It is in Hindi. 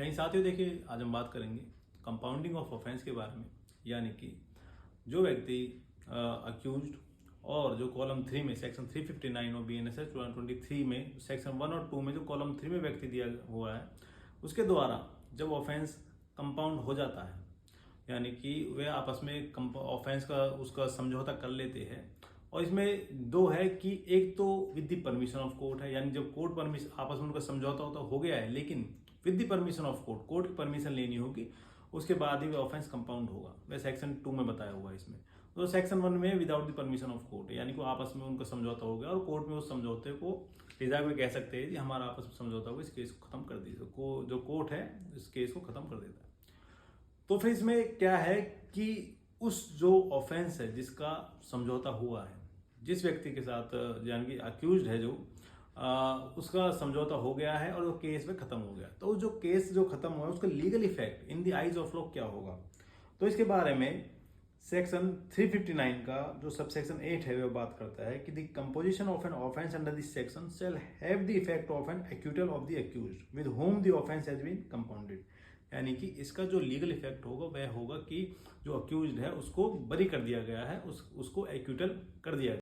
यहीं साथियों देखिए, आज हम बात करेंगे कंपाउंडिंग ऑफ ऑफेंस के बारे में। यानी कि जो व्यक्ति अक्यूज्ड और जो कॉलम 3 में सेक्शन 359 और BNSS 23 में सेक्शन 1 और 2 में जो कॉलम 3 में व्यक्ति दिया हुआ है, उसके द्वारा जब ऑफेंस कंपाउंड हो जाता है, यानी कि वे आपस में ऑफेंस का उसका समझौता कर लेते हैं। और इसमें दो है कि एक तो with the permission of court है, यानी जब कोर्ट परमिशन आपस में उनका समझौता होता हो गया है, लेकिन with the permission of court, court की परमिशन लेनी होगी, उसके बाद ही वह ऑफेंस कंपाउंड होगा। वह सेक्शन 2 में बताया हुआ है इसमें। तो सेक्शन 1 में without the permission of court, यानी कि आपस में उनका समझौता हो गया और कोर्ट में उस समझौते को रिजॉल्व में कह सकते हैं कि हमारा आपस में समझौता हुआ, इस केस को खत्म कर दीजिए। जो कोर्ट है इस केस को खत्म कर देता है। तो फिर इसमें क्या है कि उस जो ऑफेंस है जिसका समझौता हुआ है, जिस व्यक्ति के साथ यानी कि अक्यूज्ड है जो उसका समझौता हो गया है और वो केस में खत्म हो गया, तो जो केस जो खत्म हुआ है उसका legal effect in the eyes of law क्या होगा, तो इसके बारे में सेक्शन 359 का जो सब सेक्शन 8 है वो बात करता है कि the composition of an offence under this section shall have the effect of an acquittal of the accused with whom the offence has been compounded. यानी कि इसका जो लीगल इफेक्ट होगा वह होगा कि जो अक्यूज्ड है उसको बरी कर दिया गया है, उसको एक्यूटल कर दिया गया।